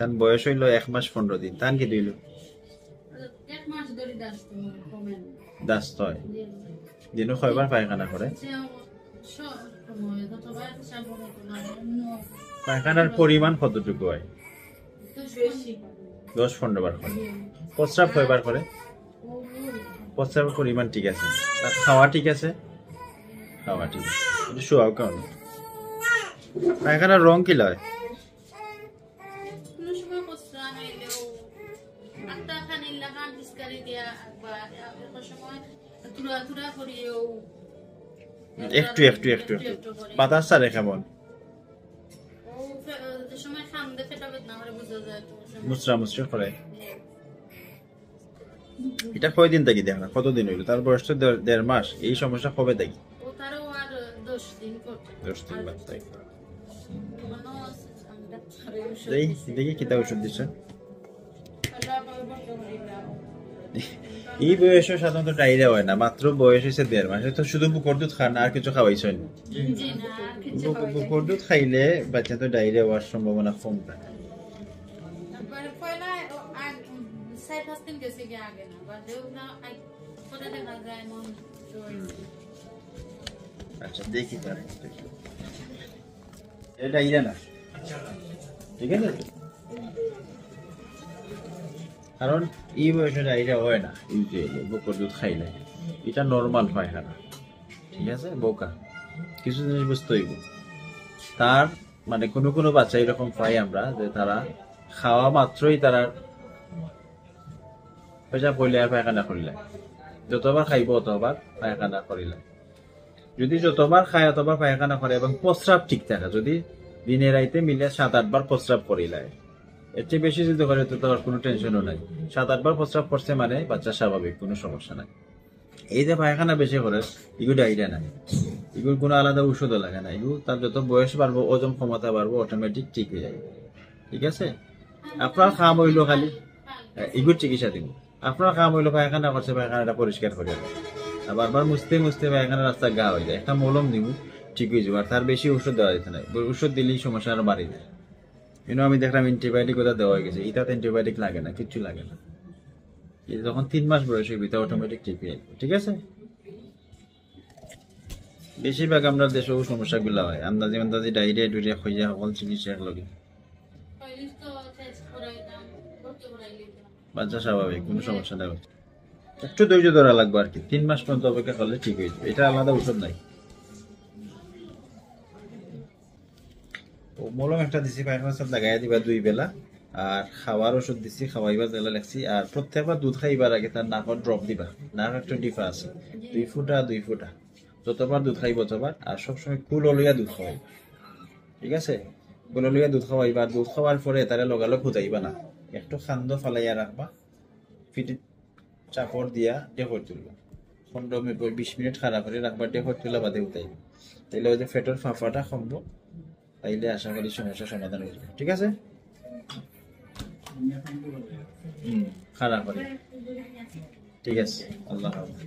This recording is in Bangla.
তার বয়স হইল 1 মাস 15 দিন। তান কি দিল 1 মাস ধরে দাস্ত হয় দিনও কয়বার পায়খানা করে? পায়খানার পরিমাণ কতটুকু হয়? 10-15 বার করে। প্রস্রাব কয়বার করে? প্রস্রাবের পরিমাণ ঠিক আছে, আর খাওয়া ঠিক আছে? খাওয়া ঠিক আছে। শোয়াও কেমন? পায়খানার রং কি লয়? একটু একটু একটু একটু বাতাস ছাড়ে কেমন? মুসরা মুসরা করে। এটা কয়দিন থেকে দেখা? কতদিন হইলো? তার বয়স তো 1.5 মাস। এই সমস্যা কবে থেকে? 10 দিন বাদ থেকে। দেখি কিতা ওষুধ দিচ্ছে। এই বয়সে সাধারণত ডায়রিয়া হয় না, মাত্র বয়স হয়েছে 1.5 মাস। তো শুধু বুকের দুধ খান, আর কিছু খাওয়াইছেন? বুকের দুধ খাইলে বাচ্চা তো ডায়রিয়া হওয়ার সম্ভাবনা কম থাকে। আচ্ছা দেখি তারে, এটা ডায়রিয়া না, ঠিক আছে? কারণ এই বয়সে ডায়রিয়া হয় না এই যে বুকের দুধ খাইলে। এটা নর্মাল পায়খানা, ঠিক আছে? বোকা কিছু জিনিস বুঝতে হইব। তার মানে কোনো কোনো বাচ্চা এরকম পাই আমরা, যে তারা খাওয়া মাত্রই তারা পেশাব করিলে আর পায়খানা করিলে, যতবার খাইব অতবার পায়খানা করিলে। যদি যতবার খায় অতবার পায়খানা করে এবং প্রস্রাব ঠিক থাকে, যদি দিনে রাইতে মিলে 7-8 বার প্রস্রাব করিলে, এর চেয়ে বেশি যদি করে তো তার কোনো টেনশনও নাই। 7-8 বার প্রস্রাব করছে মানে বাচ্চা স্বাভাবিক, কোনো সমস্যা নাই। এই যে পায়খানা বেশি করে, এগুলো ডায়রিয়া নাই, এগুলো কোনো আলাদা ঔষধও লাগে না। এগুলো তার যত বয়স বাড়বো, ওজন ক্ষমতা বাড়বো, অটোমেটিক ঠিক হয়ে যাবে, ঠিক আছে? আপনার কাম হইল খালি এগুলো চিকিৎসা দিব। আপনার কাম হইলো পায়খানা করছে, পায়খানাটা পরিষ্কার করে আর বারবার মুছতে মুছতে পায়খানা রাস্তা গা হয়ে যায়, একটা মলম দিব, ঠিক হয়ে যাবে। আর তার বেশি ওষুধ দেওয়া যেতে নাই, ওষুধ দিলেই সমস্যা আরো বাড়ি যায়। কিন্তু আমি দেখলাম অ্যান্টিবায়োটিক ওটা দেওয়া হয়ে গেছে, এটাতে অ্যান্টিবায়োটিক লাগে না, কিচ্ছু লাগে না। যখন 3 মাস বয়স হইবে তা অটোমেটিক ঠিক হয়ে যাবে, ঠিক আছে? বেশিরভাগ আমরা দেশে সমস্যাগুলো হয় আন্দাজি আন্দাজি ডায়রিয়া ডুরিয়া হইয়া সকল চিকিৎসা একলগে। বাচ্চা স্বাভাবিক, কোনো সমস্যা নেই। একটু ধৈর্য ধরা লাগবে আর কি, 3 মাস পর্যন্ত অপেক্ষা করলে ঠিক হয়ে যাবে। এটা আলাদা ওষুধ নাই। মলম একটা দিছি, পায়খানা সাথে লাগাই দিবা 2 বেলা। আর খাওয়ার ওষুধ দিছি, খাওয়াইবার জেলা লেখছি। আর প্রত্যেকবার দুধ খাইবার আগে তার নাকত ড্রপ দিবা। নাক একটা ডিফা আছে, 2 ফুটা 2 ফুটা, যতবার দুধ খাইব ততবার। আর সবসময় কুল লইয়া দুধ খাওয়াইবা, ঠিক আছে? কুল লইয়া দুধ খাওয়াইবা। দুধ খাওয়ার পরে তারা লগালগ খুঁজাইবা না, একটু খান্দ ফালাইয়া রাখবা, ফিটি চাপড় দিয়া ডেকর তুলবা। 15-20 মিনিট খারাপ করে রাখবা, ডেকর তুলা বাদে উঠাইবা। তাইলে ওই যে ফেটর ফাঁফাটা কমবো, তাইলে আশা করি সমস্যার সমাধান হয়ে যাবে, ঠিক আছে? খারাপ করে, ঠিক আছে। আল্লাহ হাফেজ।